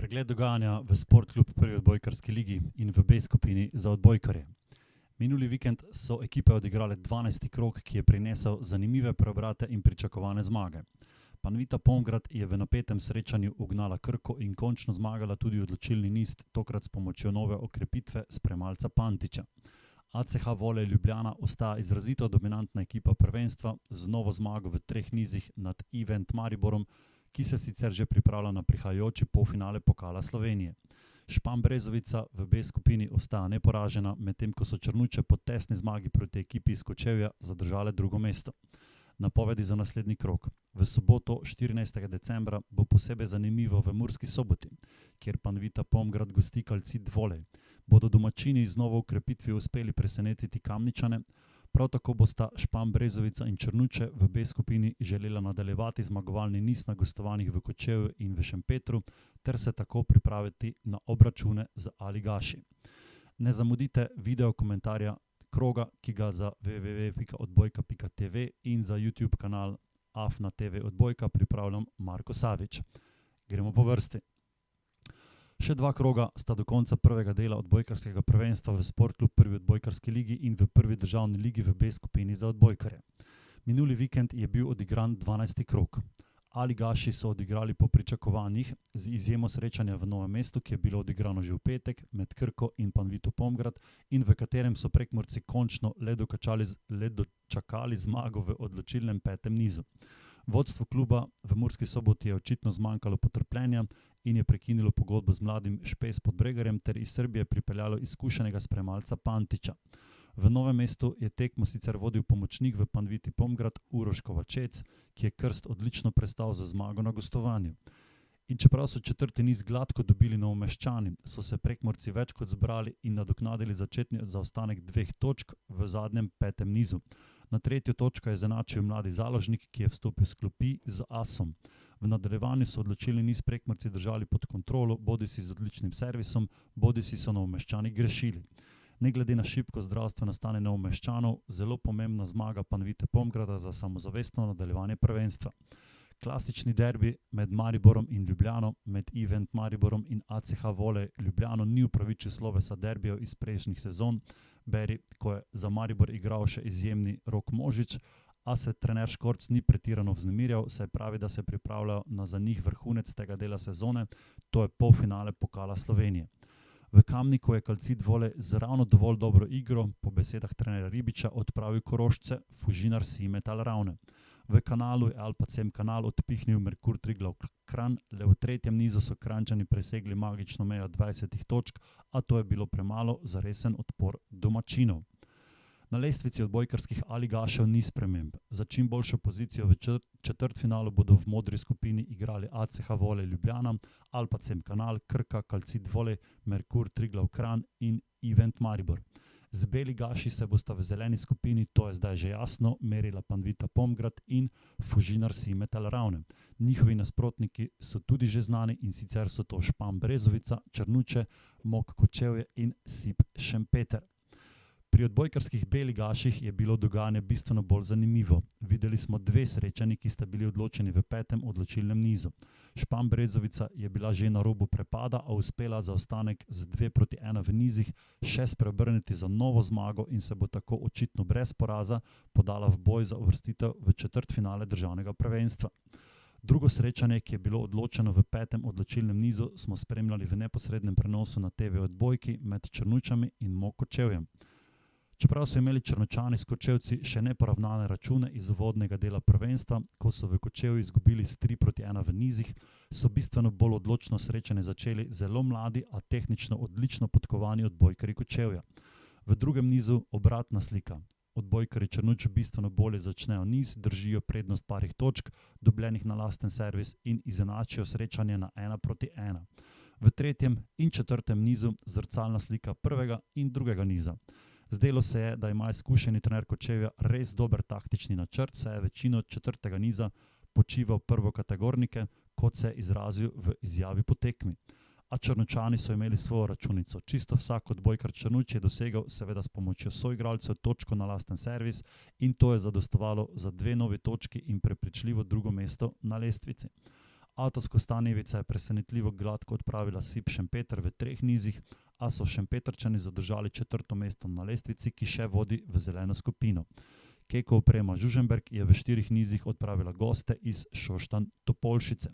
Pregled dogajanja v Sportklub prvi odbojkarski ligi in v B skupini za odbojkarje. Minuli vikend so ekipe odigrale 12. krog, ki je prinesel zanimive preobrate in pričakovane zmage. Panvita Pomgrad je v napetem srečanju ugnala Krko in končno zmagala tudi odločilni niz, tokrat s pomočjo nove okrepitve spremalca Pantiča. ACH Volej Ljubljana ostaja izrazito dominantna ekipa prvenstva z novo zmago v 3 nizih nad Event Mariborom, ki se sicer že pripravlja na prihajajoči polfinale Pokala Slovenije. Špan Brezovica v B skupini ostaja neporažena, medtem ko so Črnuče po tesni zmagi proti ekipi iz Kočevja zadržale drugo mesto. Napovedi za naslednji krog. V soboto 14. decembra bo posebej zanimivo v Murski Soboti, kjer Panvita Pomgrad gosti Calcit Volej. Bodo domačini z novo ukrepitvijo uspeli presenetiti Kamničane, prav tako bosta Špan Brezovica in Črnuče v B skupini želela nadaljevati zmagovalni niz na gostovanjih v Kočevju in v Šempetru ter se tako pripraviti na obračune z Aligaši. Ne zamudite video komentarja kroga, ki ga za www.odbojka.tv in za YouTube kanal AFNA TV Odbojka pripravljam Marko Savič. Gremo po vrsti. Še 2 kroga sta do konca prvega dela odbojkarskega prvenstva v Sportklub prvi odbojkarski ligi in v prvi državni ligi v B skupini za odbojkarje. Minuli vikend je bil odigran 12. krog. Aligaši so odigrali po pričakovanjih z izjemo srečanja v Novem mestu, ki je bilo odigrano že v petek med Krko in Panvito Pomgrad in v katerem so Prekmurci končno le dočakali zmago v odločilnem 5. nizu. Vodstvo kluba v Murski Soboti je očitno zmanjkalo potrpljenja in je prekinilo pogodbo z mladim Špes Podbregarjem ter iz Srbije pripeljalo izkušenega spremalca Pantiča. V Novem mestu je tekmo sicer vodil pomočnik v Panviti Pomgrad Uroš Kovačec, ki je krst odlično prestal za zmago na gostovanju. In čeprav so 4. niz gladko dobili Novomeščani, so se Prekmurci več kot zbrali in nadoknadili začetni zaostanek 2 točk v zadnjem 5. nizu. Na 3. točko je izenačil mladi založnik, ki je vstopil s klopi z asom. V nadaljevanju so odločilni niz Prekmurci držali pod kontrolo, bodisi z odličnim servisom, bodisi so Novomeščani grešili. Ne glede na šibko zdravstveno stanje Novomeščanov, zelo pomembna zmaga Panvite Pomgrada za samozavestno nadaljevanje prvenstva. Klasični derbi med Mariborom in Ljubljano, med Event Mariborom in ACH Volej Ljubljano ni upravičil slovesa derbijev iz prejšnjih sezon, beri, ko je za Maribor igral še izjemni Rok Možič, a se trener Škorc ni pretirano vznemirjal, saj pravi, da se pripravljajo na za njih vrhunec tega dela sezone, to je polfinale Pokala Slovenije. V Kamniku je Calcit Volej z ravno dovolj dobro igro, po besedah trenera Ribiča, odpravil Korošce, Fužinar Simetal Ravne. V Kanalu je Alpacem Kanal odpihnil Merkur Triglav Kranj, le v 3. nizu so Kranjčani presegli magično mejo 20 točk, a to je bilo premalo za resen odpor domačinov. Na lestvici odbojkarskih Aligašev ni sprememb. Za čim boljšo pozicijo v četrtfinalu bodo v modri skupini igrali ACH Volej Ljubljana, Alpacem Kanal, Krka, Calcit Volej, Merkur Triglav Kranj in Event Maribor. Z Beligaši se bosta v zeleni skupini, to je zdaj že jasno, merila Panvita Pomgrad in Fužinar Simetal Ravne. Njihovi nasprotniki so tudi že znani in sicer so to Špan Brezovica, Črnuče, Mok Kočevje in Sip Šempeter. Pri odbojkarskih Beligaših je bilo dogajanje bistveno bolj zanimivo. Videli smo 2 srečanji, ki sta bili odločeni v 5. odločilnem nizu. Špan Brezovica je bila že na robu prepada, a uspela zaostanek z 2-1 v nizih še spreobrniti za novo zmago in se bo tako očitno brez poraza podala v boj za uvrstitev v četrtfinale državnega prvenstva. Drugo srečanje, ki je bilo odločeno v 5. odločilnem nizu, smo spremljali v neposrednem prenosu na TV Odbojki med Črnučami in Mok Kočevjem. Čeprav so imeli Črnučani s Kočevci še neporavnane račune iz uvodnega dela prvenstva, ko so v Kočevju izgubili s 3-1 v nizih, so bistveno bolj odločno srečanje začeli zelo mladi, a tehnično odlično podkovani odbojkarji Kočevja. V drugem nizu obratna slika. Odbojkarji Črnuč bistveno bolje začnejo niz, držijo prednost parih točk, dobljenih na lasten servis in izenačijo srečanje na 1-1. V 3. in 4. nizu zrcalna slika prvega in drugega niza. Zdelo se je, da ima izkušeni trener Kočevja res dober taktični načrt, saj je večino 4. niza počival prvokategornike, kot se je izrazil v izjavi po tekmi. A Črnučani so imeli svojo računico. Čisto vsak odbojkar Črnuč je dosegel, seveda s pomočjo soigralcev, točko na lasten servis in to je zadostovalo za 2 novi točki in prepričljivo drugo mesto na lestvici. Avtosko Stanjevica je presenetljivo gladko odpravila Sip Šempeter v 3 nizih, a so Šempetrčani zadržali 4. mesto na lestvici, ki še vodi v zeleno skupino. Keko oprema Žužemberk je v 4 nizih odpravila goste iz Šoštanj Topolšice.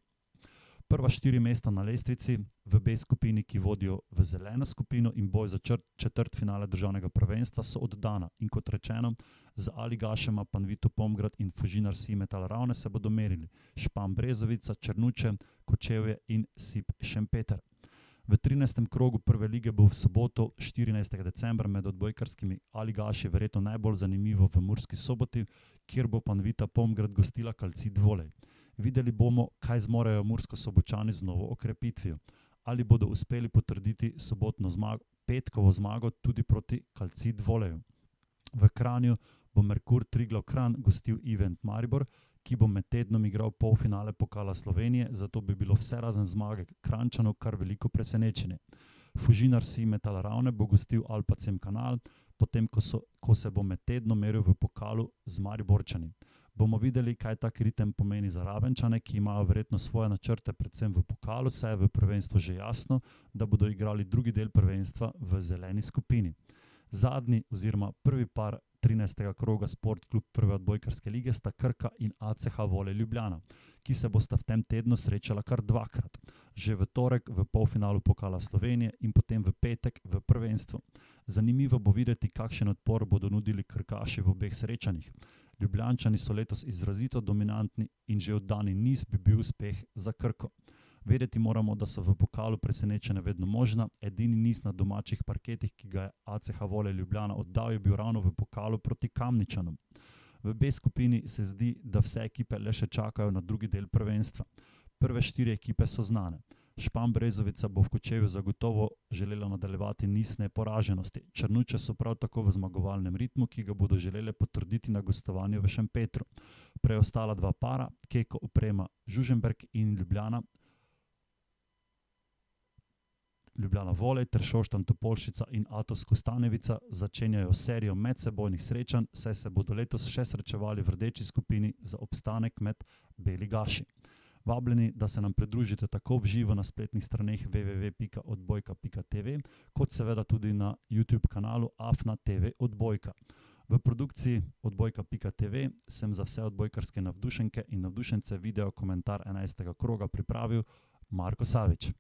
Prva 4 mesta na lestvici v B skupini, ki vodijo v zeleno skupino in boj za četrtfinale državnega prvenstva, so oddana. In kot rečeno, z Aligašema, Panvito Pomgrad in Fužinar Simetal Ravne se bodo merili Špan Brezovica, Črnuče, Kočevje in Sip Šempeter. V 13. krogu prve lige bo v soboto 14. decembra med odbojkarskimi Aligaši verjetno najbolj zanimivo v Murski Soboti, kjer bo Panvita Pomgrad gostila Calcit Volej. Videli bomo, kaj zmorejo Murskosobočani z novo okrepitvijo. Ali bodo uspeli potrditi sobotno petkovo zmago tudi proti Calcit Voleju. V Kranju bo Merkur Triglav Kranj gostil Event Maribor, ki bo med tednom igral polfinale Pokala Slovenije, zato bi bilo vse razen zmage Kranjčanov kar veliko presenečenje. Fužinar Simetal Ravne bo gostil Alpacem Kanal, potem ko se bo med tednom meril v pokalu z Mariborčani. Bomo videli, kaj tak ritem pomeni za Ravenčane, ki imajo verjetno svoje načrte predvsem v pokalu, saj je v prvenstvu že jasno, da bodo igrali drugi del prvenstva v zeleni skupini. Zadnji oziroma prvi par 13. kroga Sport klub prve odbojkarske lige sta Krka in ACH Volej Ljubljana, ki se bosta v tem tednu srečala kar 2-krat. Že v torek v polfinalu Pokala Slovenije in potem v petek v prvenstvu. Zanimivo bo videti, kakšen odpor bodo nudili krkaši v obeh srečanjih. Ljubljančani so letos izrazito dominantni in že oddani niz bi bil uspeh za Krko. Vedeti moramo, da so v pokalu presenečenja vedno možna. Edini niz na domačih parketih, ki ga je ACH Volej Ljubljana oddal, je bil ravno v pokalu proti Kamničanom. V B skupini se zdi, da vse ekipe le še čakajo na drugi del prvenstva. Prve 4 ekipe so znane. Špan Brezovica bo v Kočevju zagotovo želela nadaljevati niz neporaženosti. Črnuče so prav tako v zmagovalnem ritmu, ki ga bodo želele potrditi na gostovanju v Šempetru. Preostala 2 para, Keko oprema Žužemberk in Ljubljana Volej ter Šoštanj Topolšica in Avtosko Stanjevica začenjajo serijo medsebojnih srečanj, saj se bodo letos še srečevali v rdeči skupini za obstanek med B-ligaši. Vabljeni, da se nam pridružite tako v živo na spletnih straneh www.odbojka.tv, kot seveda tudi na YouTube kanalu AFNA TV Odbojka. V produkciji odbojka.tv sem za vse odbojkarske navdušenke in navdušence video komentar 11. kroga pripravil Marko Savič.